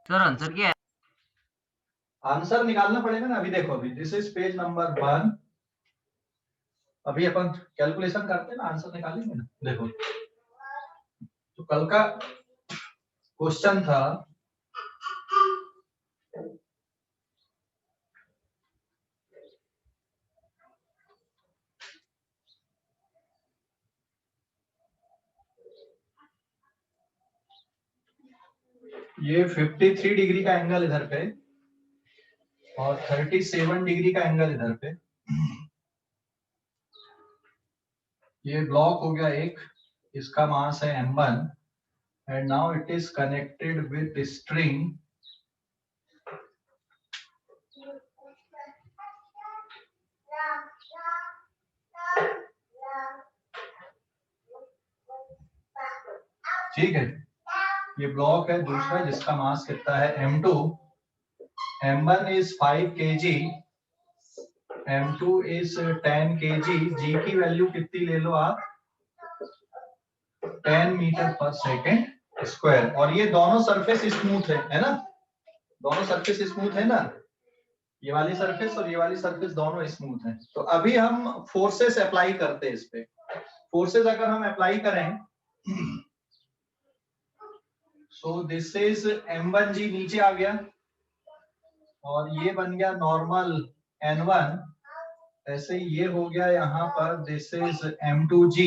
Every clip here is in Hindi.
सर आंसर क्या है? आंसर निकालना पड़ेगा ना। अभी देखो, अभी दिस इज पेज नंबर 1। अभी अपन कैलकुलेशन करते हैं ना, आंसर निकालेंगे ना। देखो, तो कल का क्वेश्चन था ये 53 डिग्री का एंगल इधर पे और 37 डिग्री का एंगल इधर पे। ये ब्लॉक हो गया एक, इसका मास है m1 and now it is connected with string ठीक है। ये ब्लॉक है दूसरा जिसका मास कितना है m2, m1 is 5 kg, m2 is 10 kg, g की वैल्यू कितनी ले लो आप, 10 मीटर पर सेकेंड स्क्वायर। और ये दोनों सरफेस स्मूथ है ना, दोनों सरफेस स्मूथ है ना, ये वाली सरफेस और ये वाली सरफेस दोनों स्मूथ है। तो अभी हम फोर्सेस अप्लाई करते हैं इस पे। फोर्सेस अगर हम अप्लाई करें, सो दिस इज m1g नीचे आ गया और ये बन गया नॉर्मल n1, ऐसे ये हो गया यहाँ पर दिस इज m2g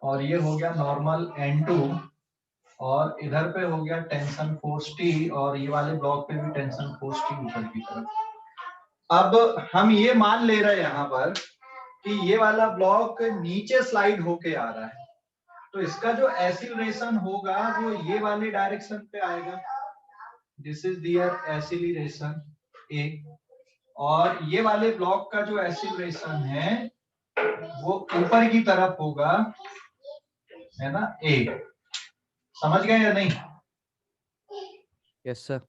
और ये हो गया नॉर्मल n2 और इधर पे हो गया टेंशन फोर्स T और ये वाले ब्लॉक पे भी टेंशन फोर्स T ऊपर की तरफ। अब हम ये मान ले रहे हैं यहाँ पर कि ये वाला ब्लॉक नीचे स्लाइड होके आ रहा है, तो इसका जो एक्सीलरेशन होगा वो ये वाले डायरेक्शन पे आएगा। This is their acceleration A और ये वाले ब्लॉक का जो एक्सीलरेशन है वो ऊपर की तरफ होगा, है ना, A। समझ गए या नहीं? Yes sir.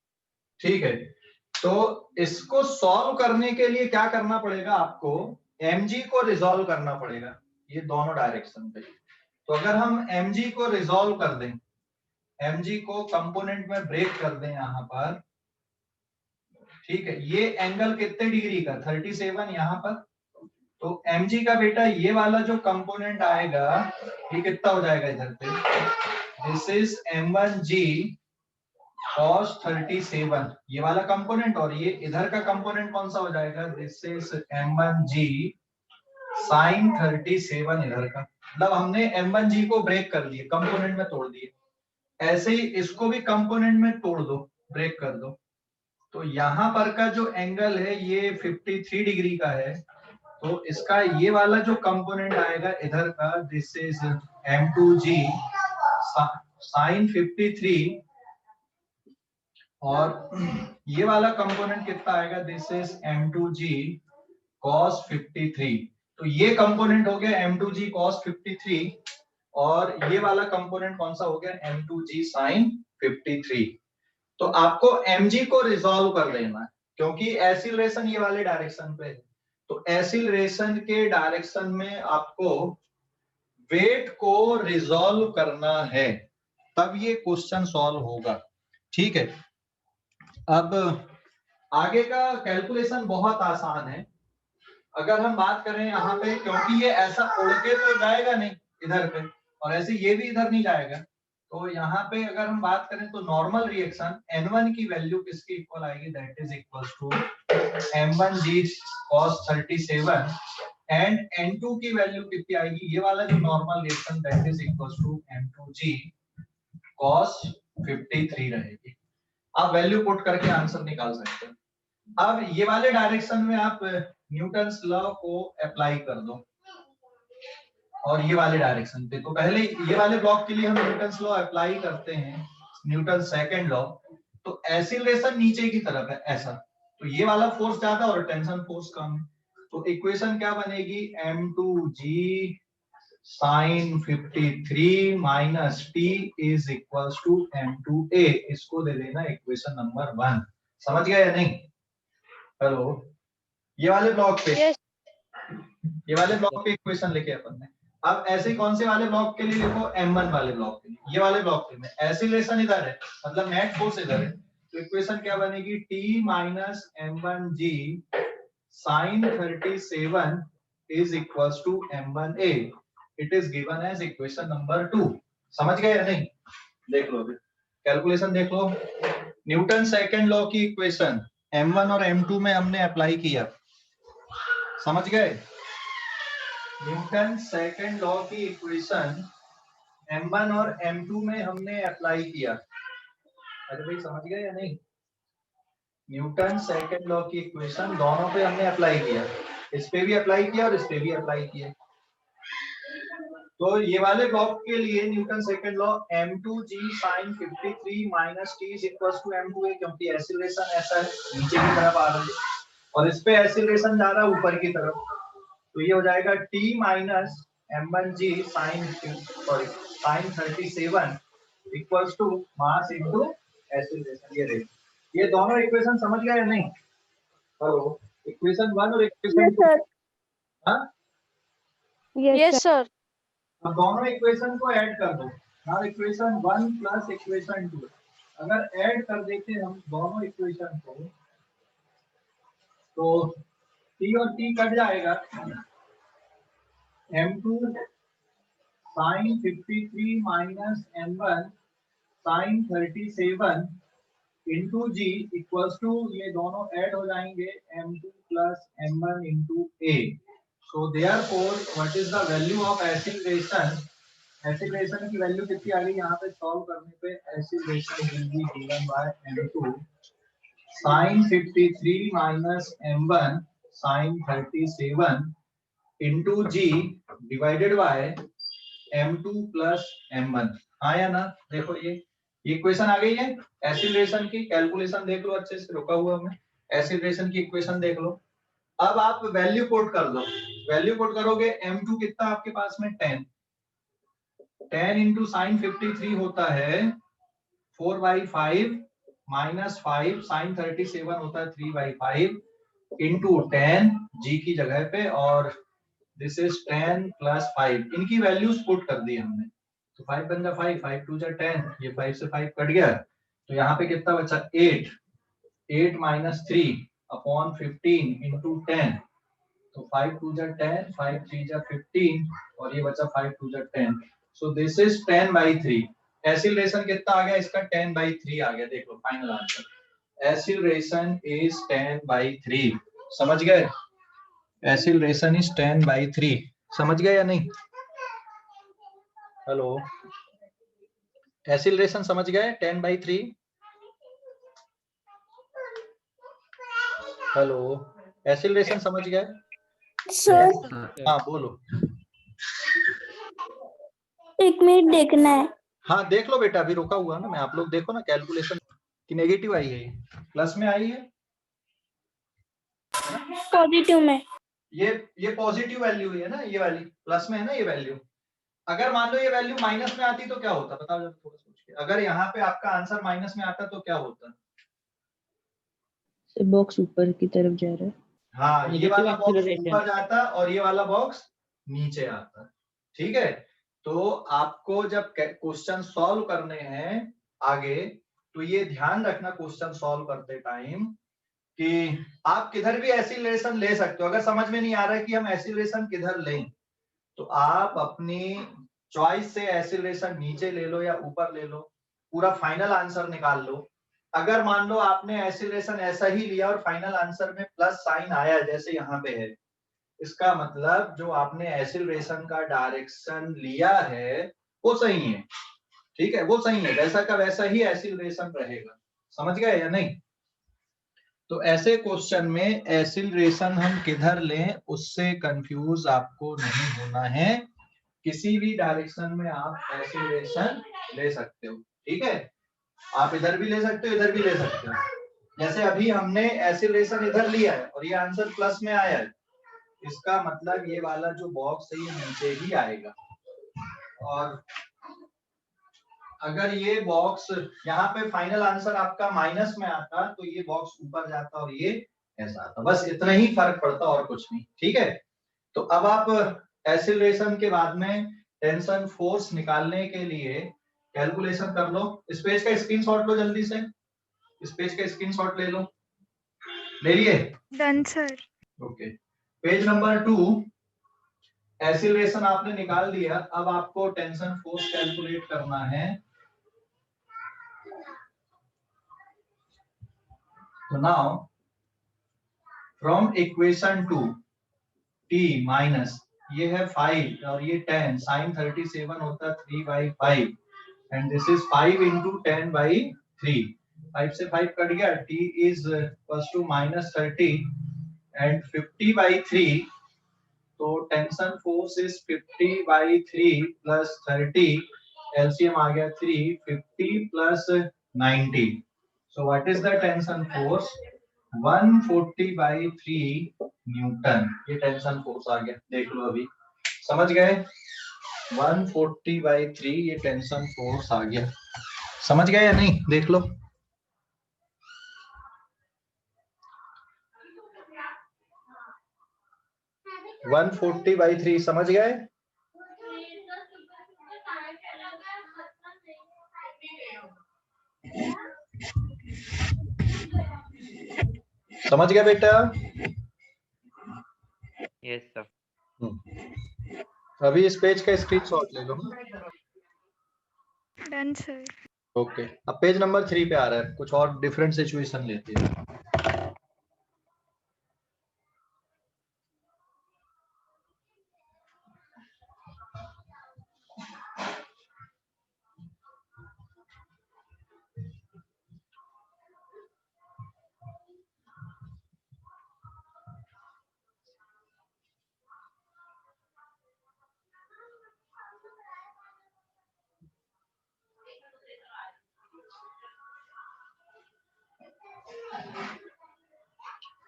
ठीक है, तो इसको सॉल्व करने के लिए क्या करना पड़ेगा आपको, mg को रिजॉल्व करना पड़ेगा ये दोनों डायरेक्शन पे। तो अगर हम mg को रिजॉल्व कर दें, mg को कंपोनेंट में ब्रेक कर दें यहाँ पर, ठीक है, ये एंगल कितने डिग्री का, 37 यहाँ पर। तो mg का बेटा ये वाला जो कंपोनेंट आएगा ये कितना हो जाएगा इधर पे, दिस इज m1g cos 37 ये वाला कंपोनेंट और ये इधर का कंपोनेंट कौन सा हो जाएगा, दिस इज m1g sin 37 इधर का। मतलब हमने m1g को ब्रेक कर दिए, कंपोनेंट में तोड़ दिए। ऐसे ही इसको भी कंपोनेंट में तोड़ दो, ब्रेक कर दो। तो यहाँ पर का जो एंगल है ये 53 डिग्री का है, तो इसका ये वाला जो कंपोनेंट आएगा इधर का, दिस इज m2g sin 53 और ये वाला कंपोनेंट कितना आएगा, दिस इज m2g cos 53। तो ये कंपोनेंट हो गया m2g cos 53 और ये वाला कंपोनेंट कौन सा हो गया, m2g sin 53। तो आपको mg को रिजॉल्व कर लेना है क्योंकि एक्सीलरेशन ये वाले डायरेक्शन पे है। तो एक्सीलरेशन के डायरेक्शन में आपको वेट को रिजॉल्व करना है, तब ये क्वेश्चन सॉल्व होगा। ठीक है, अब आगे का कैलकुलेशन बहुत आसान है। अगर हम बात करें यहाँ पे, क्योंकि ये ऐसा उड़ के तो जाएगा नहीं इधर पे और ऐसे ये भी इधर नहीं जाएगा, तो यहाँ पे अगर हम बात करें तो नॉर्मल रिएक्शन n1 की वैल्यू किसके इक्वल आएगी, that is equal to m1g cos 37 and n2 की वैल्यू कितनी आएगी, ये वाला जो normal reaction that is equal to m2g cos 53 रहेगी। आप वैल्यू पुट करके आंसर निकाल सकते हैं। अब ये वाले डायरेक्शन में आप न्यूटन्स लॉ को अप्लाई कर दो और ये वाले डायरेक्शन पे, तो पहले ये वाले ब्लॉक के लिए हम न्यूटन्स लॉ अप्लाई करते हैं, न्यूटन सेकंड लॉ। तो एक्सीलरेशन नीचे की तरफ है ऐसा, तो ये वाला फोर्स ज्यादा और टेंशन फोर्स कम है, तो इक्वेशन क्या बनेगी, m2g sin 53 minus t is equals to m2a। इसको दे देना इक्वेशन नंबर 1। समझ गया या नहीं? हेलो, ये वाले ब्लॉक पे ये वाले ब्लॉक पे इक्वेशन लिखे अपन ने। अब ऐसे कौन से वाले ब्लॉक के लिए लिखो, m1 वाले ब्लॉक के लिए, ये वाले ब्लॉक के लिए एक्सीलरेशन इधर है मतलब नेट फोर्स इधर है, तो इक्वेशन क्या बनेगी, t minus m1g sin 37 is equals to m1a. It is given as equation number 2. समझ गए या नहीं? देख लो अभी कैलकुलेशन देख लो। न्यूटन सेकंड लॉ की इक्वेशन m1 और m2 में हमने अप्लाई किया, समझ गए? न्यूटन सेकंड लॉ की इक्वेशन m1 और m2 में हमने अप्लाई किया। अरे भाई समझ गए या नहीं? न्यूटन सेकंड लॉ की इक्वेशन दोनों पे हमने अप्लाई किया, इस पे भी अप्लाई किया और इस पे भी अप्लाई किया। तो ये वाले ब्लॉक के लिए Newton second law m2g sin 53 minus t is equal to m2a, क्योंकि एक्सीलरेशन ऐसा है नीचे की तरफ आ रहा है और इस पे एक्सीलरेशन जा रहा है ऊपर की तरफ, तो ये हो जाएगा t minus m1g sin 37 equals to mass into acceleration. ये दोनों इक्वेशन समझ गए या नहीं? हेलो, इक्वेशन 1 और इक्वेशन 2। हां यस सर। अब दोनों इक्वेशन को ऐड कर दो। नाउ इक्वेशन 1 प्लस इक्वेशन 2 अगर ऐड कर देते हम दोनों इक्वेशन को तो t और t कट जाएगा। m2 sin 53 minus m1 sin 37 into g equals to, ये दोनों ऐड हो जाएंगे m2 plus m1 into a। So therefore what is the value of acceleration? Acceleration की वैल्यू कितनी आ गई यहाँ पे सॉल्व करने पे? Acceleration will be given by m2 sin 53 minus m1 sin 37 into g divided by m2 plus m1। हाँ या ना? देखो ये इक्वेशन आ गई है एक्सीलरेशन की। कैलकुलेशन देख लो अच्छे से, रुका हुआ मैं, एक्सीलरेशन की इक्वेशन देख लो। अब आप वैल्यू पुट कर दो। वैल्यू पुट करोगे m2 कितना आपके पास में 10 इंटू साइन 53 होता है 4/5 माइनस 5 साइन 37 होता है 3/5 इंटू 10 जी की जगह पे, और दिस इज 10 प्लस 5। इनकी वैल्यूज पुट कर दी हमने, तो 5 बन जा 5, 5 2 जा 10, ये 5 से 5 कट गया, तो यहाँ पे कितना बचा 8 माइनस 3 अपॉन 15 इंटू 10, तो 5 2 जा 10, 5 3 जा 15 और ये बचा 5 2 जा 10। सो दिस इज 10/3। एक्सीलरेशन कितना आ गया इसका? 10/3 आ गया। देख लो फाइनल आंसर, एक्सीलरेशन इज 10/3। समझ गए? Acceleration is 10/3। समझ गए या नहीं? हेलो, एक्सीलरेशन समझ गए 10/3? हेलो, एक्सीलरेशन समझ गए? सर हाँ बोलो। एक मिनट देखना है। हाँ देख लो बेटा, अभी रुका हुआ ना मैं, आप लोग देखो ना कैलकुलेशन की नेगेटिव आई है, प्लस में आई है, पॉजिटिव में। ये पॉजिटिव वैल्यू है ना, ये वाली प्लस में है ना ये वैल्यू। अगर मान लो ये वैल्यू माइनस में आती तो क्या होता? बताओ जरा थोड़ा सोच के। अगर यहाँ पे आपका आंसर माइनस में आता तो क्या होता? बॉक्स ऊपर की तरफ जा रहा है। हाँ, ये वाला बॉक्स ऊपर जाता और ये वाला बॉक्स नीचे आता। ठीक है, तो आपको जब क्वेश्चन सॉल्व करने हैं आगे, तो ये ध्यान रखना क्वेश्चन सॉल्व करते टाइम कि आप किधर भी एक्सीलरेशन ले सकते हो। अगर समझ में नहीं आ रहा है कि हम एक्सीलरेशन किधर लें, तो आप अपनी चॉइस से एक्सीलरेशन नीचे ले लो या ऊपर ले लो, पूरा फाइनल आंसर निकाल लो। अगर मान लो आपने एक्सीलरेशन ऐसा ही लिया और फाइनल आंसर में प्लस साइन आया जैसे यहाँ पे है, इसका मतलब जो आपने एक्सीलरेशन का डायरेक्शन लिया है वो सही है। ठीक है, वो सही है, वैसा का वैसा ही एक्सीलरेशन रहेगा। समझ गए या नहीं? तो ऐसे क्वेश्चन में एक्सीलरेशन हम किधर लें उससे कंफ्यूज आपको नहीं होना है। किसी भी डायरेक्शन में आप एक्सीलरेशन ले सकते हो। ठीक है, आप इधर भी ले सकते हो, इधर भी ले सकते हो। जैसे अभी हमने एक्सीलरेशन इधर लिया है और ये आंसर प्लस में आया है, इसका मतलब ये वाला जो बॉक्स है ये नीचे ही आएगा, और अगर ये बॉक्स यहाँ पे फाइनल आंसर आपका माइनस में आता तो ये बॉक्स ऊपर जाता और ये ऐसा आता। बस इतना ही फर्क पड़ता और कुछ नहीं। ठीक है, तो अब आप एक्सीलरेशन के बाद में टेंशन फोर्स निकालने के लिए कैलकुलेशन कर लो। इस पेज का स्क्रीनशॉट लो जल्दी से, इस पेज का स्क्रीनशॉट ले लो, ले लिए? Done sir. Okay, page number 2, acceleration आपने निकाल दिया। अब आपको टेंशन फोर्स कैलकुलेट करना है। तो now from equation 2 t minus ये है 5 और ये 10, साइन 37 होता है 3/5 एंड दिस इज 5 into 10/3। 5 से 5 कट गया, t is equals to -30 and 50/3, तो tension force is 50/3 plus 30, LCM आ गया 3, 50 plus 90। So what is the tension force? 140/3 newton. ये टेंशन फोर्स आ गया, देख लो अभी, समझ गए? 140/3 ये टेंशन फोर्स आ गया, समझ गए या नहीं? देख लो। वन 140/3 समझ गए? समझ गया बेटा? Yes sir. अभी इस पेज का स्क्रीनशॉट ले लो। Done sir. ओके, अब पेज नंबर 3 पे आ रहा है, कुछ और डिफरेंट सिचुएशन लेते हैं।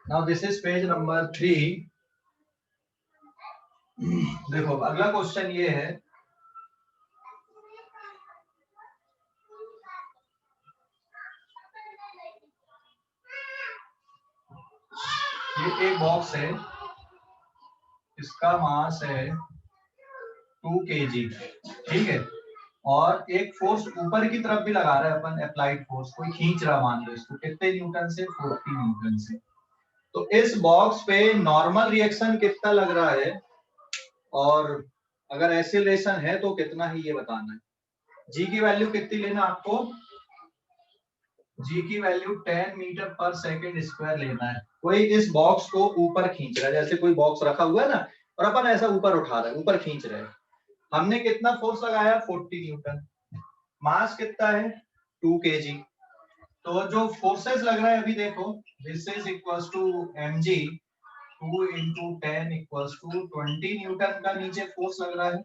Now this is page number 3। देखो अगला क्वेश्चन ये है, ये एक बॉक्स है, इसका मास है 2 kg, ठीक है, और एक फोर्स ऊपर की तरफ भी लगा रहा है अपन, अप्लाइड फोर्स, कोई खींच रहा, मान लो इसको, कितने न्यूटन से? 40 न्यूटन से। तो इस बॉक्स पे नॉर्मल रिएक्शन कितना लग रहा है, और अगर एक्सीलरेशन है तो कितना ही, ये बताना है। जी की वैल्यू कितनी लेना आपको? जी की value 10 metre per second square लेना है। कोई इस बॉक्स को ऊपर खींच रहा है, जैसे कोई बॉक्स रखा हुआ है ना, और अपन ऐसा ऊपर उठा रहे हैं, ऊपर खींच रहे हैं। हमने कितना फोर्स लगाया? 40 न्यूटन। मास कितना है? 2 kg। तो जो फोर्सेस लग रहा है अभी देखो, this is equals to mg, 2 into 10 equals to 20 Newton का नीचे फोर्स लग रहा है,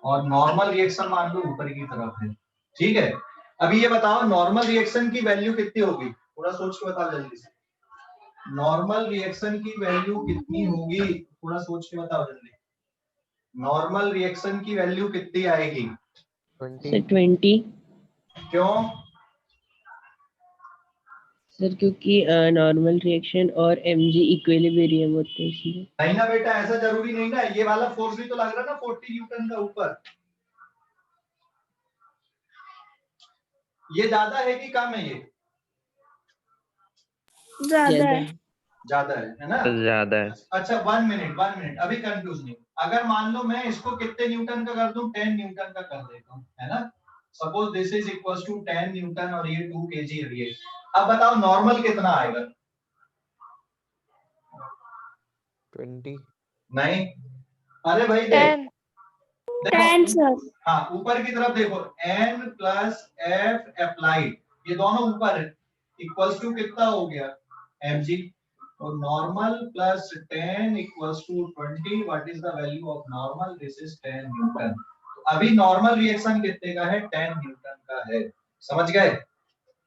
और नॉर्मल रिएक्शन मान लो ऊपर की तरफ है, ठीक है। अभी ये बताओ नॉर्मल रिएक्शन की वैल्यू कितनी होगी, थोड़ा सोच के बताओ जल्दी से। नॉर्मल रिएक्शन की वैल्यू कितनी होगी, थोड़ा सोच के बताओ जल्दी। नॉर्मल रिएक्शन की वैल्यू कितनी आएगी? 20 क्यों? सर, क्योंकि नॉर्मल रिएक्शन और mg इक्विलिब्रियम होते हैं इसलिए। नहीं ना बेटा, ऐसा जरूरी नहीं ना, ये वाला फोर्स भी तो लग रहा है ना 40 न्यूटन का ऊपर। ये ज्यादा है कि कम है? ये ज्यादा है। ज्यादा है ना? ज्यादा है। अच्छा 1 मिनट, अभी कंफ्यूज नहीं। अगर मान लो मैं इसको कितने न्यूटन का कर दूं? 10 न्यूटन का कर देता हूं, है ना। Suppose this is equals to 10 Newton और ये 2 kg है ये। अब बताओ नॉर्मल कितना आएगा? 20। नहीं, अरे भाई देख, 10 सर। हाँ ऊपर की तरफ देखो, n प्लस f अप्लाइड, ये दोनों ऊपर है, इक्वल्स टू कितना हो गया? mg। तो normal plus 10 equals to 20, what is the value of normal? This is 10 Newton. तो अभी नॉर्मल रिएक्शन कितने का है? 10 न्यूटन का है। समझ गए?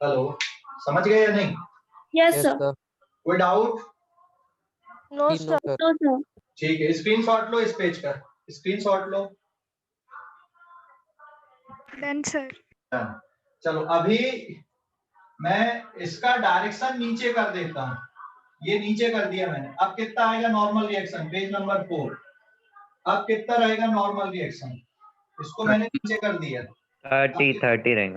हेलो, समझ गए या नहीं? Yes sir. कोई doubt? No sir. No sir. ठीक है, स्क्रीनशॉट लो इस पेज का, स्क्रीनशॉट लो। Done sir. चलो अभी मैं इसका डायरेक्शन नीचे कर देता हूं, ये नीचे कर दिया मैंने। अब कितना आएगा नॉर्मल रिएक्शन? Page number 4। अब कितना रहेगा नॉर्मल रिएक्शन? इसको मैंने नीचे कर दिया। 30 रहेगा।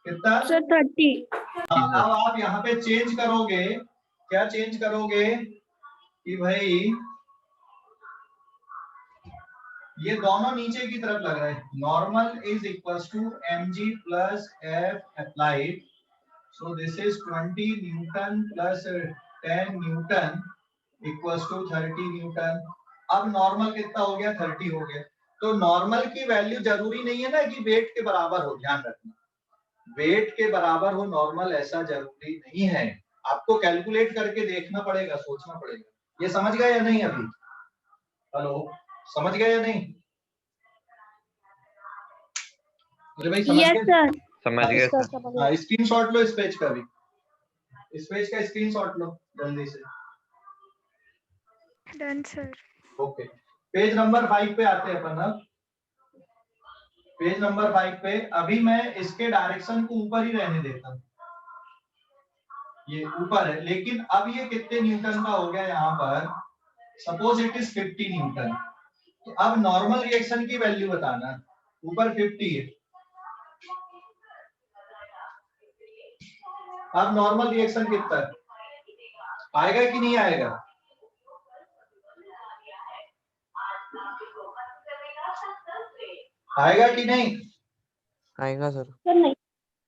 कितना? सर 30। हाँ, अब आप यहाँ पे चेंज करोगे, क्या चेंज करोगे कि भाई ये दोनों नीचे की तरफ लग रहा है, normal is equal to mg plus f applied, so this is 20 Newton plus 10 Newton equals to 30 Newton. अब नॉर्मल कितना हो गया, 30 हो गया। तो नॉर्मल की वैल्यू जरूरी नहीं है ना कि वेट के बराबर हो, ध्यान रखना, वेट के बराबर हो नॉर्मल ऐसा जरूरी नहीं है, आपको कैलकुलेट करके देखना पड़ेगा, सोचना पड़ेगा। ये समझ गए या नहीं अभी? हेलो, समझ गए या नहीं? अरे भाई समझ यस गए? सर। समझ गए सर। हाँ, स्क्रीनशॉट लो इस पेज का भी, इस पेज का स्क्रीनशॉट लो जल्दी से। Done sir. Okay, page number 5 पे आते हैं अपन अब। पेज नंबर 5 पे अभी मैं इसके डायरेक्शन को ऊपर ही रहने देता हूँ, ये ऊपर है, लेकिन अब ये कितने न्यूटन का हो गया यहाँ पर, सपोज इट इज 50 न्यूटन। तो अब नॉर्मल रिएक्शन की वैल्यू बताना, ऊपर 50 है, अब नॉर्मल रिएक्शन कितना है, आएगा कि नहीं आएगा? आएगा कि नहीं? आएगा सर।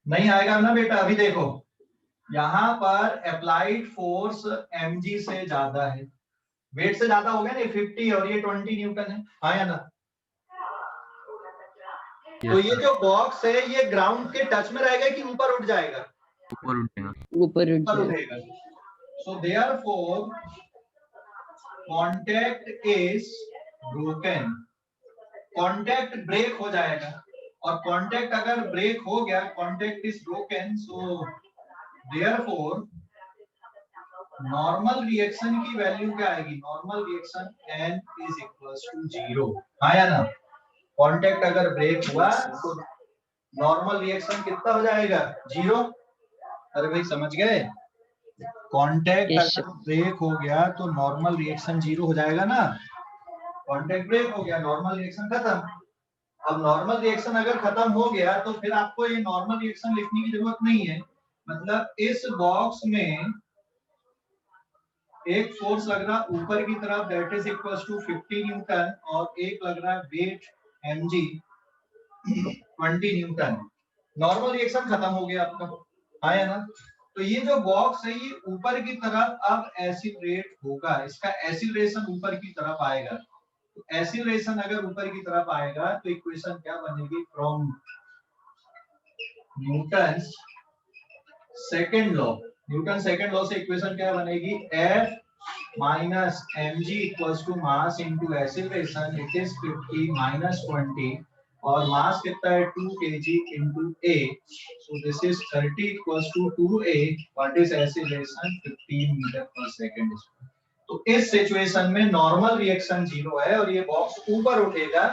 नहीं आएगा ना बेटा। अभी देखो यहाँ पर अप्लाइड फोर्स mg से ज्यादा है, वेट से ज्यादा हो गया ना, 50 और ये 20 न्यूटन है, हाँ या ना? तो ये जो बॉक्स है ये ग्राउंड के टच में रहेगा कि ऊपर उठ जाएगा? ऊपर उठेगा। So therefore contact is broken, contact break हो जाएगा, और कांटेक्ट अगर ब्रेक हो गया, contact is broken, so therefore normal reaction की वैल्यू क्या आएगी, normal reaction n is equals to 0, हाँ या ना? कांटेक्ट अगर ब्रेक हुआ तो नॉर्मल रिएक्शन कितना हो जाएगा, 0। अरे भाई समझ गए? कांटेक्ट अगर ब्रेक हो गया तो नॉर्मल रिएक्शन 0 हो जाएगा ना, कांटेक्ट ब्रेक हो गया, नॉर्मल रिएक्शन खत्म। अब नॉर्मल रिएक्शन अगर खत्म हो गया तो फिर आपको ये नॉर्मल रिएक्शन लिखने की जरूरत नहीं है, मतलब इस बॉक्स में एक फोर्स लग रहा ऊपर की तरफ, that is equals to 50 Newton, और एक लग रहा है weight mg 20 Newton. Normal reaction खत्म हो गया आपका, हाँ या ना? तो ये जो बॉक्स है ये ऊपर की तरफ अब एसिलरेट होगा, इसका एसिलरेशन ऊपर की तरफ आएगा। तो एसिलरेशन अगर ऊपर की तरफ आएगा तो इक्वेशन क्या बनेगी, from Newton second law, Newton second law से इक्वेशन क्या बनेगी, F minus mg equals to mass into acceleration, it is 50 minus 20, और मास कितना है 2 kg into a, so this is 30 equals to 2a, what is acceleration 15 metre per second. तो इस सिचुएशन में नॉर्मल रिएक्शन 0 है और ये बॉक्स ऊपर उठेगा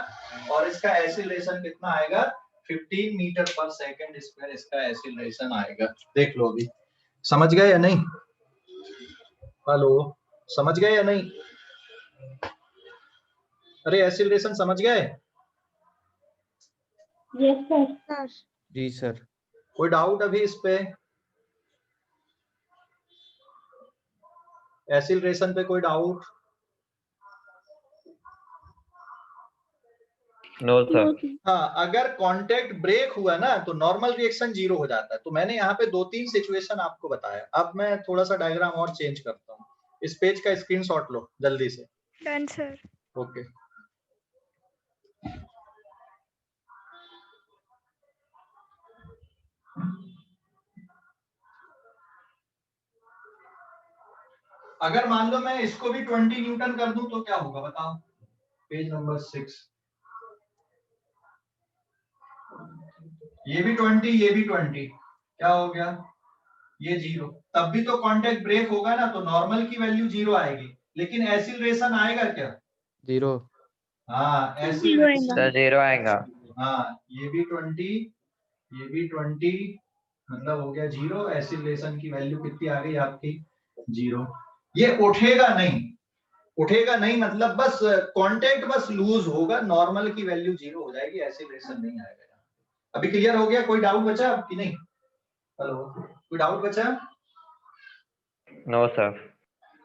और इसका एक्सीलरेशन कितना आएगा, 15 मीटर पर सेकंड स्क्वायर इसका एक्सीलरेशन आएगा। देख लो अभी, समझ गए या नहीं? हेलो, समझ गए या नहीं? अरे एक्सीलरेशन समझ गए? Yes sir. जी सर। कोई डाउट अभी इस पे, एक्सीलरेशन पे कोई डाउट? No sir. हाँ, अगर कांटेक्ट ब्रेक हुआ ना तो नॉर्मल रिएक्शन 0 हो जाता है। तो मैंने यहाँ पे 2-3 सिचुएशन आपको बताया। अब मैं थोड़ा सा डायग्राम और चेंज करता हूँ, इस पेज का स्क्रीनशॉट लो जल्दी से। Done sir. ओके, अगर मान लो मैं इसको भी 20 न्यूटन कर दूं तो क्या होगा बताओ, पेज नंबर 6। ये भी 20, ये भी 20, क्या हो गया, ये 0। तब भी तो कांटेक्ट ब्रेक होगा ना, तो नॉर्मल की वैल्यू 0 आएगी, लेकिन एक्सीलरेशन आएगा क्या, 0। हाँ आएगा। सर 0 आएगा। हाँ, ये भी 20, ये भी 20, मतलब हो गया 0। एक्सीलरेशन की वैल्यू कितनी आ गई आपकी, 0। ये उठेगा नहीं, उठेगा नहीं मतलब बस कांटेक्ट बस लूज होगा, नॉर्मल की वैल्यू 0 हो जाएगी, एक्सीलरेशन नहीं आएगा। अभी क्लियर हो गया? कोई डाउट बचा कि नहीं? हेलो, कोई डाउट बचा? No sir.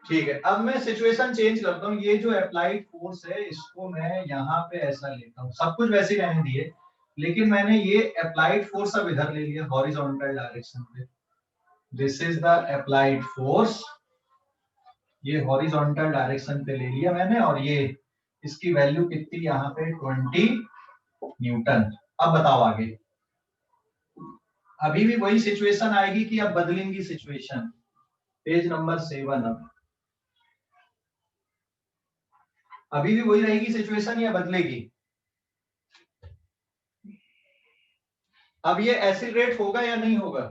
ठीक है, अब मैं सिचुएशन चेंज करता हूँ। ये जो अप्लाइड फोर्स है इसको मैं यहाँ पे ऐसा लेता हूँ, सब कुछ वैसे ही रहने दिए, लेकिन मैंने ये अप्लाइड फोर्स अब इधर ले लिया हॉरिजॉन्टल डायरेक्शन पे। This is the applied force, ये हॉरिजॉन्टल डायरेक्शन पे ले लिया मैंने, और ये इसकी वैल्यू कितनी यहाँ पे 20 न्यूटन। अब बताओ आगे, अभी भी वही सिचुएशन आएगी कि अब बदलेंगी सिचुएशन? पेज नंबर 7 अब अभी भी वही रहेगी सिचुएशन या बदलेगी? अब ये एक्सीलरेट होगा या नहीं होगा?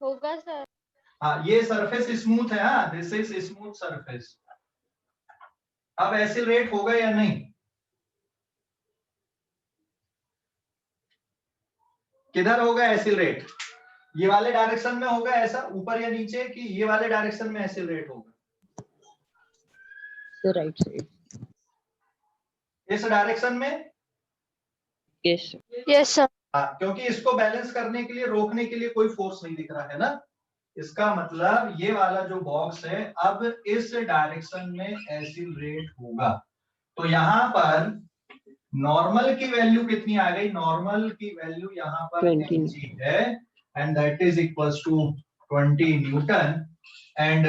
होगा सर। हाँ, ये सरफेस स्मूथ है, हाँ दिस इज स्मूथ सरफेस। अब एक्सीलरेट होगा या नहीं? किधर होगा एक्सीलरेट? ये वाले डायरेक्शन में होगा ऐसा, ऊपर या नीचे, कि ये वाले डायरेक्शन में एक्सीलरेट होगा? Right side. इस डायरेक्शन में? Yes yes sir. हाँ, क्योंकि इसको बैलेंस करने के लिए, रोकने के लिए कोई फोर्स नहीं दिख रहा है ना, इसका मतलब ये वाला जो बॉक्स है अब इस डायरेक्शन में एक्सीलरेट होगा। तो यहाँ पर नॉर्मल की वैल्यू कितनी आ गई? नॉर्मल की वैल्यू यहाँ पर 20 mg है, and that is equals to 20 Newton, and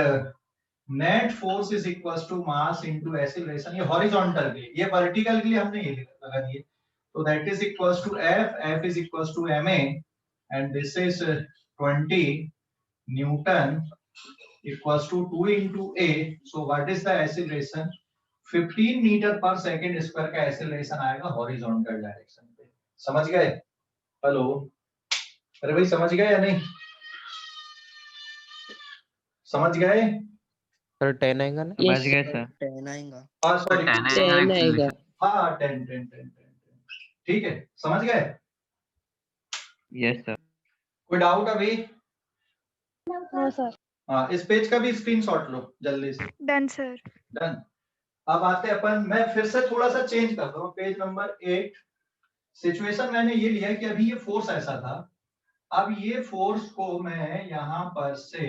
net force is equals to mass into acceleration. ये हॉरिजॉन्टल के लिए, ये वर्टिकल के लिए हमने ये लगा दिए। तो that is equals to f is equals to ma, and this is 20 Newton equals to 2 into a. So what is the acceleration? 15 metre per second square का एक्सीलरेशन आएगा हॉरिजॉन्टल डायरेक्शन पे। समझ गए? हेलो, अरे भाई समझ गए या नहीं? समझ गए? सर 10 आएगा ना? यस समझ गए सर। 10 आएगा। हाँ सॉरी, 10 आएगा। हाँ 10 ठीक है, समझ गए? Yes sir. कोई डाउट अभी? No sir. हाँ, इस पेज का भी स्क्रीनशॉट लो जल्दी से। Done sir. डन। अब आते हैं अपन, मैं फिर से थोड़ा सा चेंज करता हूँ, पेज नंबर 8। सिचुएशन मैंने ये लिया कि अभी ये फोर्स ऐसा था, अब ये फोर्स को मैं यहाँ पर से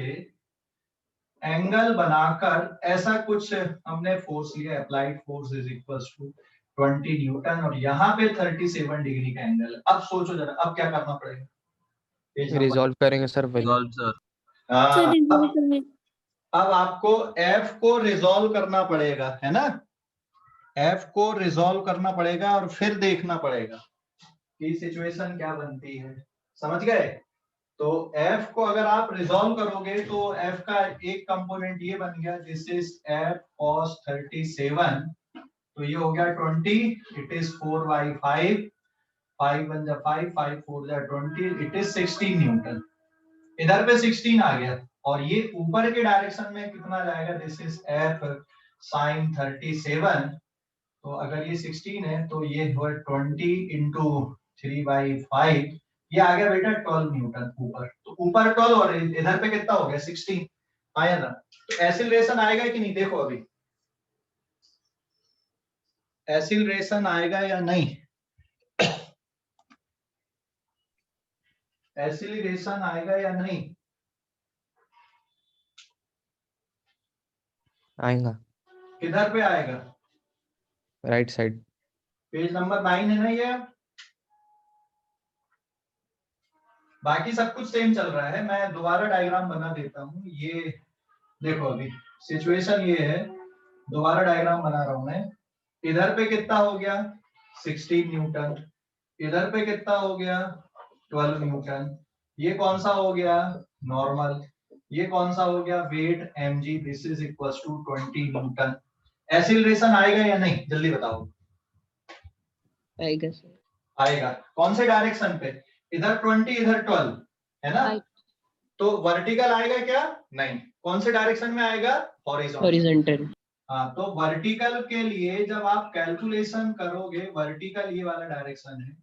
एंगल बनाकर ऐसा कुछ हमने फोर्स लिया, applied force is equals to 20 Newton, और यहाँ पे 37 डिग्री का एंगल। अब सोचो जरा, अब क्या करना पड़ेगा? पेज नंबर, रिजॉल्व करेंगे सर वैल्यू। हाँ, अब आपको f को रिजॉल्व करना पड़ेगा, है ना? f को रिजॉल्व करना पड़ेगा और फिर देखना पड़ेगा कि सिचुएशन क्या बनती है। समझ गए? तो f को अगर आप रिजॉल्व करोगे तो f का एक कंपोनेंट ये बन गया, दिस इज f cos 37, तो ये हो गया 20, इट इज 4/5, 5 1 जा 5, 5 4 जा 20, इट इज 16 न्यूटन। इधर पे 16 आ गया, और ये ऊपर के डायरेक्शन में कितना जाएगा? दिस इज f sin 37, तो अगर ये 16 है तो ये हुआ 20 into 3/5, ये आ गया बेटा 12 न्यूटन ऊपर। तो ऊपर 12 और इधर पे कितना हो गया? 16 आया ना? तो एक्सीलरेशन आएगा कि नहीं? देखो अभी एक्सीलरेशन आएगा या नहीं? एक्सीलरेशन आएगा या नहीं? आएगा। किधर पे आएगा? Right side. पेज नंबर 9 है ना ये? बाकी सब कुछ सेम चल रहा है, मैं दोबारा डायग्राम बना देता हूँ। ये देखो अभी सिचुएशन ये है, दोबारा डायग्राम बना रहा हूं मैं। इधर पे कितना हो गया? 16 न्यूटन, इधर पे कितना हो गया? 12 न्यूटन। ये कौन सा हो गया? नॉर्मल। ये कौन सा हो गया? Weight mg, this is equals to 20 Newton. Acceleration आएगा या नहीं? जल्दी बताओ। आएगा सर। आएगा। कौन से डायरेक्शन पे? इधर 20 इधर 12 है ना? तो वर्टिकल आएगा क्या? नहीं। कौन से डायरेक्शन में आएगा? हॉरिजॉन्टल। हॉरिजॉन्टल। हाँ, तो वर्टिकल के लिए जब आप कैलकुलेशन करोगे, वर्टिकल ये वाला डायरेक्शन है,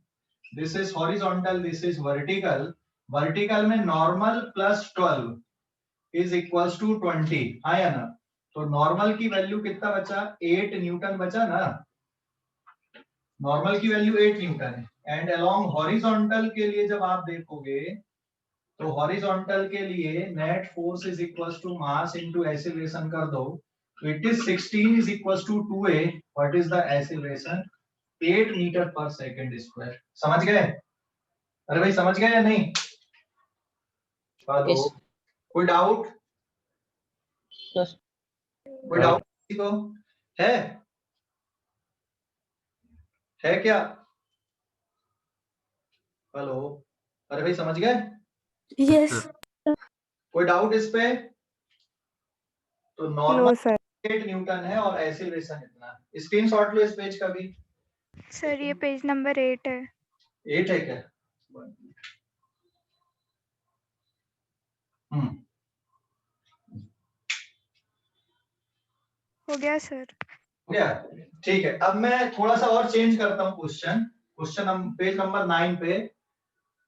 this is horizontal, this is vertical. Vertical में normal plus 12 is equals to 20 आया ना? तो नॉर्मल की वैल्यू कितना बचा? 8 न्यूटन बचा ना? नॉर्मल की वैल्यू 8 न्यूटन है। एंड अलोंग हॉरिजॉन्टल के लिए जब आप देखोगे तो हॉरिजॉन्टल के लिए net force is equals to mass into acceleration कर दो तो it is 16 is equals to 2a what is the acceleration 8 metre per second square. समझ गए? अरे भाई समझ गए या नहीं? Hello, Yes. कोई डाउट? Yes. कोई डाउट किसी को है क्या? हेलो, अरे भाई समझ गए? यस कोई डाउट इस पे? तो नो नॉर्मल सर 8 न्यूटन है और एक्सीलरेशन इतना। स्क्रीनशॉट लो इस पेज का भी। सर ये पेज नंबर 8 है 8 है क्या? हो गया सर हो गया? ठीक है, अब मैं थोड़ा सा और चेंज करता हूँ क्वेश्चन हम पेज नंबर 9 पे।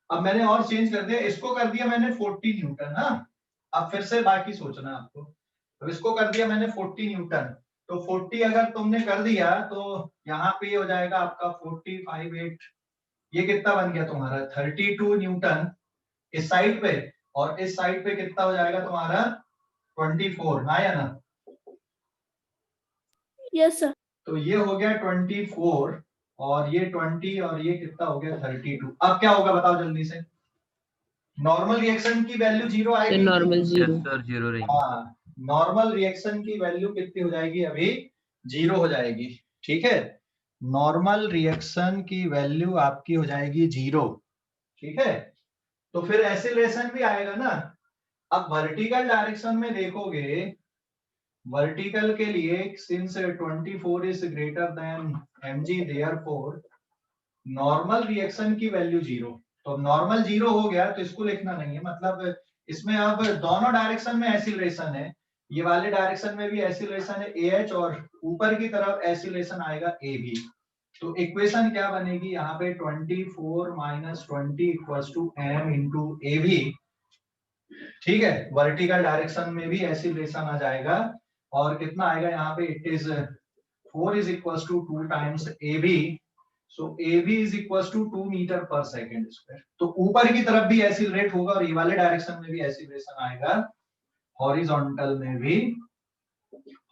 अब मैंने और चेंज कर दिया, इसको कर दिया मैंने 40 न्यूटन। हाँ, अब फिर से बाकी सोचना आपको। तो इसको कर दिया मैंने 40 न्यूटन, तो 40 अगर तुमने कर दिया तो यहाँ पे हो जाएगा आपका 45 ये कितना बन गया तुम्हारा 32 न्यूटन इस साइड पे, और इस साइड पे कितना हो जाएगा तुम्हारा 24। हाँ या ना? यस सर तो ये हो गया 24 और ये 20 और ये कितना हो गया 32। अब क्या होगा बताओ जल्दी से? नॉर्मल रिएक्शन की वैल्यू जीरो तो आएगी। normal yes 0. सर, जीरो रहेंगे। हाँ, नॉर्मल रिएक्शन की वैल्यू कितनी हो जाएगी? अभी 0 हो जाएगी। ठीक है, नॉर्मल रिएक्शन की वैल्यू आपकी हो जाएगी 0। ठीक है, तो फिर एक्सीलरेशन भी आएगा ना। अब वर्टिकल डायरेक्शन में देखोगे, वर्टिकल के लिए since 24 is greater than mg therefore normal reaction की वैल्यू 0। तो नॉर्मल 0 हो गया तो इसको लिखना नहीं है, मतलब इसमें अब दोनों डायरेक्शन में एक्सीलरेशन है। ये वाले डायरेक्शन में भी एक्सीलरेशन है ah और ऊपर की तरफ एक्सीलरेशन आएगा ab। तो इक्वेशन क्या बनेगी यहाँ पे 24 minus 20 equals to m into ab। ठीक है, वर्टिकल डायरेक्शन में भी एक्सीलरेशन आ जाएगा और कितना आएगा यहाँ पे it is 4 is equals to 2 times AB. So AB is equals to 2 metre per second square. तो ऊपर की तरफ भी एक्सीलरेट होगा और ये वाले डायरेक्शन में भी एक्सीलरेशन आएगा। हॉरिजॉन्टल में भी,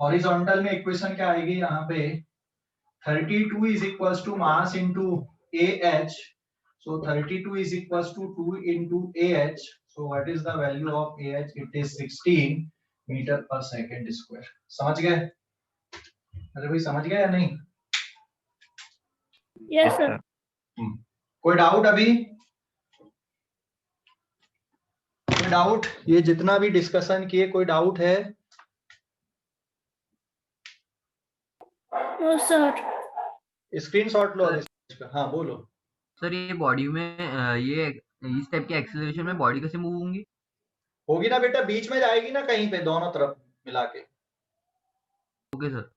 हॉरिजॉन्टल में इक्वेशन क्या आएगी यहाँ पे 32 is equals to mass into AH. So 32 is equals to 2 into AH. So what is the value of AH? It is 16 metre per second square. समझ गए? अरे भाई समझ गए या नहीं? यस सर कोई डाउट अभी? कोई डाउट? ये जितना भी डिस्कशन किए कोई डाउट है? नो सर स्क्रीनशॉट लो इसका। हाँ बोलो। सर ये बॉडी में ये इस टाइप के एक्सेलरेशन में बॉडी कैसे मूव होंगी? होगी ना बेटा, बीच में जाएगी ना कहीं पे, दोनों तरफ मिला के। Okay sir.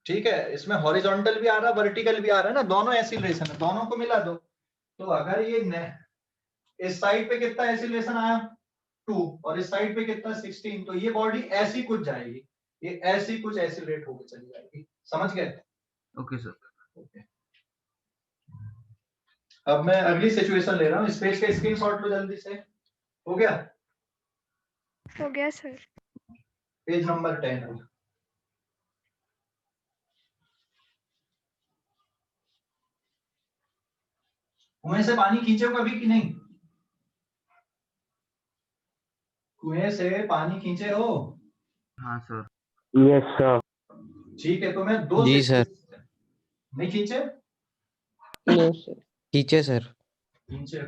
ठीक है, इसमें हॉरिजॉन्टल भी आ रहा है वर्टिकल भी आ रहा है ना, दोनों एक्सीलरेशन है, दोनों को मिला दो। तो अगर ये इस साइड पे कितना एक्सीलरेशन आया 2 और इस साइड पे कितना 16, तो ये बॉडी ऐसी कुछ जाएगी, ये ऐसी कुछ एक्सीलरेट होकर चली जाएगी। समझ गए? Okay sir. ओके, अब मैं अगली सिचुएशन ले रहा हूँ। इस पेज का स्क्रीनशॉट लो जल्दी से। हो गया? हो गया सर पेज नंबर 10। कुएं से पानी खींचे हो कभी कि नहीं? कुएं से पानी खींचे हो? हाँ सर। Yes sir. ठीक है, तो मैं दो जी सर। नहीं खींचे? No sir. खींचे सर। खींचे,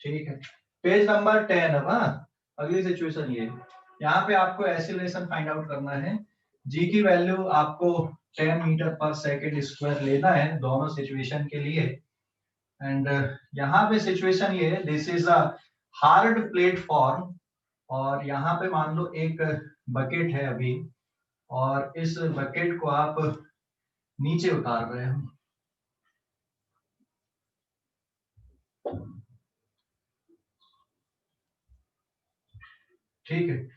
ठीक है। Page number 10। अब हाँ, अगली सिचुएशन ये, यहाँ पे आपको एक्सीलरेशन फाइंड आउट करना है। जी की वैल्यू आपको 10 मीटर पर सेकंड स्क्वायर लेना है दोनों सिचुएशन के लिए। एंड यहाँ पे सिचुएशन ये है, this is a hard platform और यहाँ पे मान लो एक बकेट है अभी, और इस बकेट को आप नीचे उतार रहे हो। ठीक है,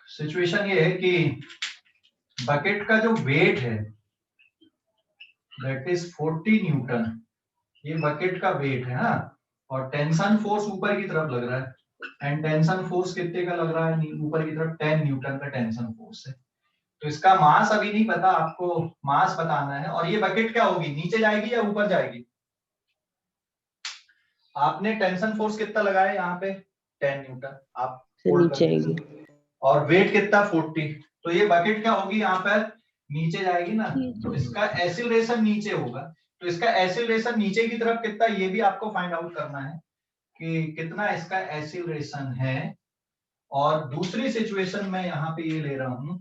सिचुएशन ये है कि बकेट का जो वेट है दैट इज 40 न्यूटन। ये बकेट का वेट है ना, और टेंशन फोर्स ऊपर की तरफ लग रहा है, एंड टेंशन फोर्स कितने का लग रहा है ऊपर की तरफ, 10 न्यूटन का टेंशन फोर्स है। तो इसका मास अभी नहीं पता, आपको मास बताना है। और ये बकेट क्या होगी, नीचे जाएगी या ऊपर जाएगी? आपने टेंशन फोर्स कितना लगाया यहाँ पे, 10 न्यूटन, आप से hold नीचे कर आएगी। दीजिए। और वेट कितना, 40। तो ये बकेट क्या होगी, यहाँ पर नीचे जाएगी ना, तो इसका एक्सीलरेशन नीचे होगा। तो इसका एक्सीलरेशन नीचे की तरफ कितना, ये भी आपको फाइंड आउट करना है कि कितना इसका एक्सीलरेशन है। और दूसरी सिचुएशन में यहाँ पे ये ले रहा हूं,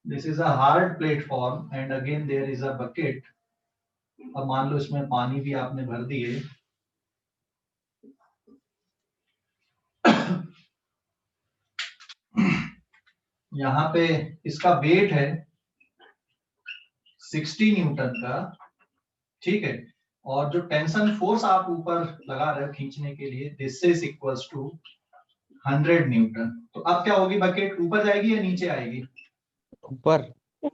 this is a hard platform and again there is a bucket. अब मान लो इसमें पानी भी आपने भर दिए, यहाँ पे इसका वेट है 60 न्यूटन का, ठीक है। और जो टेंशन फोर्स आप ऊपर लगा रहे हो खींचने के लिए, this is equals to 100 Newton. तो अब क्या होगी, बकेट ऊपर जाएगी या नीचे आएगी? ऊपर।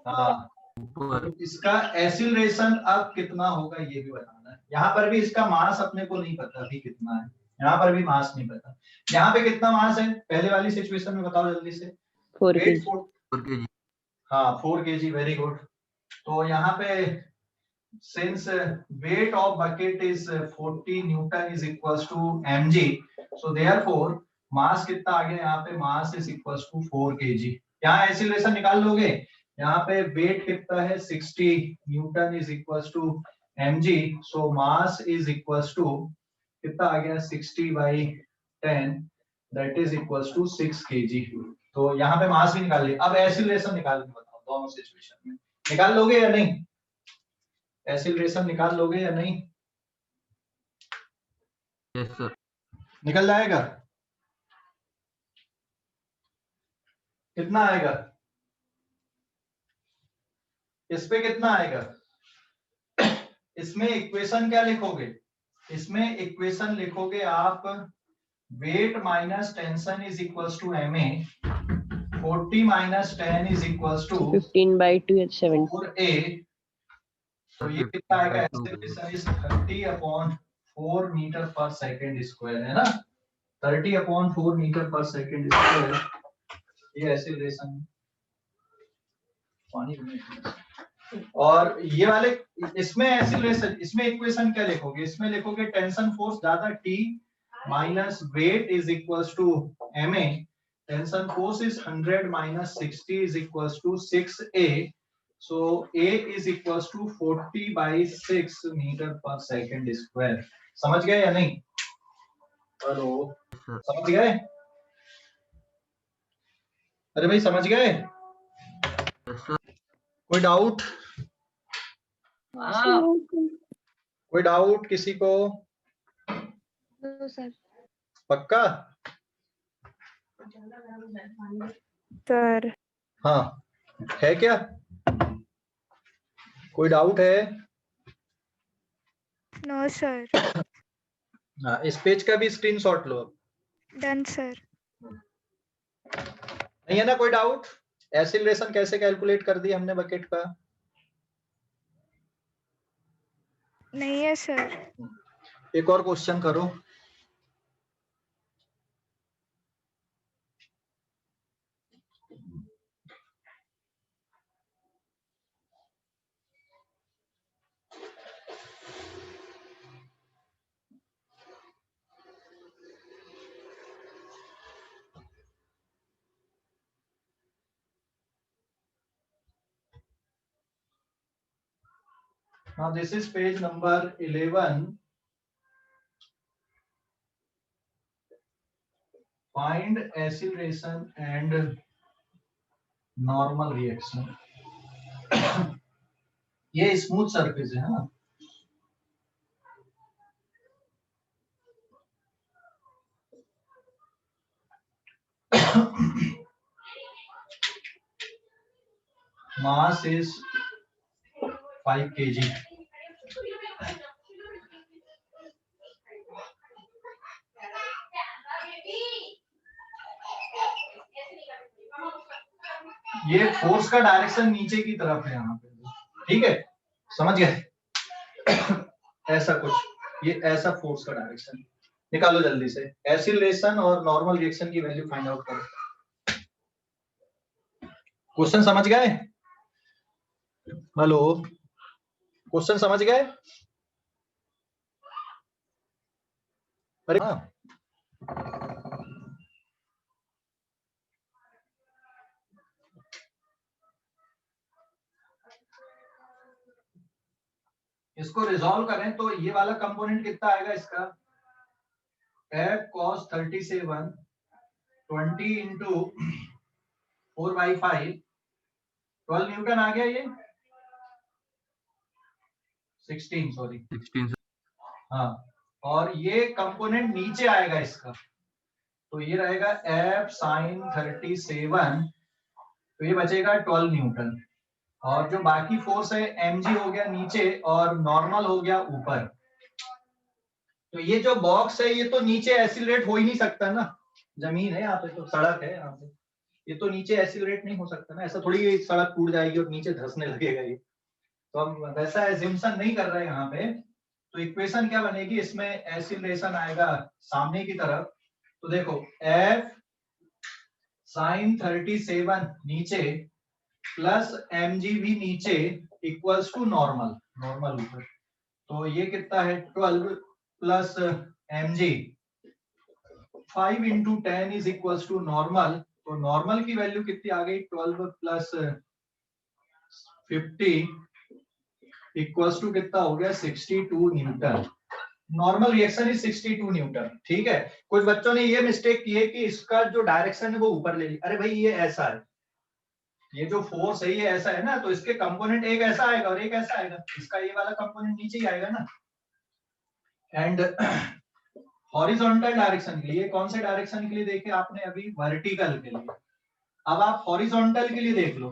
हाँ, ऊपर। तो इसका एक्सीलरेशन अब कितना होगा ये भी बताना है। यहाँ पर भी इसका मास अपने को नहीं पता अभी कितना है, यहाँ पर भी मास नहीं पता। यहाँ पे कितना मास है पहले वाली सिचुएशन में, बताओ जल्दी से। 4 वेट kg। 4 kg। हाँ 4 kg, वेरी गुड। तो यहाँ पे since weight of bucket is 40 Newton is equals to mg, so therefore mass कितना आ गया यहाँ पे, mass is equals to 4 kg। यहाँ एक्सीलरेशन निकाल लोगे, यहाँ पे वेट कितना है 60 Newton is equals to mg, so mass is equals to कितना आ गया 60 by 10, that is equals to 6 kg। तो यहाँ पे मास भी निकाल लिया। अब एक्सीलरेशन निकाल के बताओ दोनों सिचुएशन में, निकाल लोगे या नहीं? एक्सीलरेशन निकाल लोगे या नहीं? Yes sir. निकल जाएगा? कितना आएगा इस पे, कितना आएगा? इसमें इक्वेशन क्या लिखोगे, इसमें इक्वेशन लिखोगे आप, weight minus tension is equals to ma, 40 minus 10 is equals to 15/2 या 7। 4a। तो ये कितना आएगा, acceleration is 30/4 metre per second square, है ना, 30/4 मीटर पर सेकंड स्क्वायर, ये एक्सीलरेशन। पानी और ये वाले, इसमें एक्सीलरेशन, इसमें इक्वेशन क्या लिखोगे, इसमें लिखोगे टेंशन फोर्स ज्यादा T minus weight is equals to ma, tension force is 100 minus 60 is equals to 6a, so a is equals to 40/6 metre per second square. समझ गए या नहीं? हेलो, समझ गए? अरे भाई समझ गए? Yes sir. कोई डाउट? कोई डाउट किसी को? No sir. पक्का? सर। हाँ, है क्या? कोई डाउट है? No sir. हाँ, इस पेज का भी स्क्रीनशॉट लो। Done sir. नहीं है ना कोई डाउट? एक्सीलरेशन कैसे कैलकुलेट कर दिया हमने बकेट का? नहीं है सर। एक और क्वेश्चन करो। Now this is page number 11. Find acceleration and normal reaction. ये स्मूथ सरफेस है ना, mass is 5 kg. ये फोर्स का डायरेक्शन नीचे की तरफ है यहाँ पे, ठीक है। समझ गए? ऐसा कुछ, ये ऐसा फोर्स का डायरेक्शन निकालो जल्दी से। एक्सीलरेशन और नॉर्मल रिएक्शन की वैल्यू फाइंड आउट करो। क्वेश्चन समझ गए? हेलो, क्वेश्चन समझ गए? अरे हाँ, इसको रिजॉल्व करें तो ये वाला कंपोनेंट कितना आएगा इसका, f cos 37 20 इंटू 4/5 12 न्यूटन आ गया, ये 16 सॉरी 16 हाँ। और ये कंपोनेंट नीचे आएगा इसका, तो ये रहेगा f sin 37, तो ये बचेगा 12 न्यूटन। और जो बाकी फोर्स है mg हो गया नीचे और नॉर्मल हो गया ऊपर। तो ये जो बॉक्स है ये तो नीचे एसिलरेट हो ही नहीं सकता ना, जमीन है यहाँ पे, तो सड़क है यहाँ पे, ये तो नीचे एसिलरेट नहीं हो सकता ना, ऐसा थोड़ी सड़क टूट जाएगी और नीचे धंसने लगेगा ये, तो हम वैसा एज्यूम्पशन नहीं कर रहे हैं यहाँ पे। तो इक्वेशन क्या बनेगी, इसमें एसिलरेशन आएगा सामने की तरफ, तो देखो f sin 37 नीचे प्लस mg भी नीचे इक्वल्स टू नॉर्मल, नॉर्मल ऊपर, तो ये कितना है 12 plus mg 5 into 10 is equals to normal, तो नॉर्मल की वैल्यू कितनी आ गई 12 प्लस 50 इक्वल्स टू कितना हो गया 62 Newton. Normal reaction is 62 Newton. ठीक है, कुछ बच्चों ने ये मिस्टेक की है कि इसका जो डायरेक्शन है वो ऊपर ले ली। अरे भाई ये ऐसा है, ये जो फोर्स है ये ऐसा है ना, तो इसके कंपोनेंट एक ऐसा आएगा और एक ऐसा आएगा, इसका ये वाला कंपोनेंट नीचे ही आएगा ना। एंड हॉरिजॉन्टल डायरेक्शन के लिए, कौन से डायरेक्शन के लिए देखे आपने अभी, वर्टिकल के लिए। अब आप हॉरिजॉन्टल के लिए देख लो,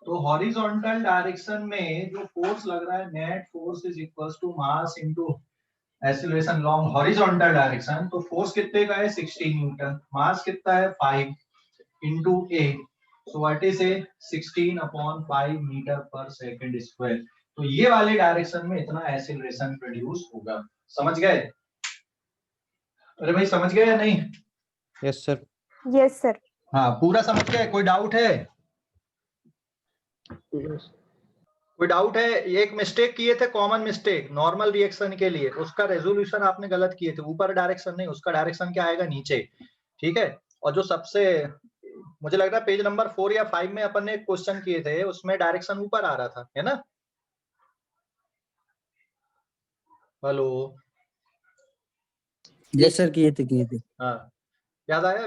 तो हॉरिजॉन्टल डायरेक्शन में जो फोर्स लग रहा है net force is equals to mass into acceleration long horizontal direction, तो फोर्स कितने का है 16 न्यूटन, मास कितना है 5 into a, so what is a 16/5 metre per second square. तो ये वाले डायरेक्शन में इतना एक्सीलरेशन प्रोड्यूस होगा। समझ गए? अरे भाई समझ गए या नहीं? Yes sir. Yes sir. हाँ पूरा समझ गए? कोई डाउट है? कोई डाउट है? एक मिस्टेक किए थे, कॉमन मिस्टेक नॉर्मल रिएक्शन के लिए, उसका रेजोल्यूशन आपने गलत किए थे, ऊपर डायरेक्शन नहीं, उसका डायरेक्शन क्या आएगा नीचे। ठीक है, और जो सबसे मुझे लग रहा है पेज नंबर 4 या 5 में अपन ने क्वेश्चन किए थे, उसमें डायरेक्शन ऊपर आ रहा था, है ना? हेलो, यस सर, किए थे। हाँ याद आया?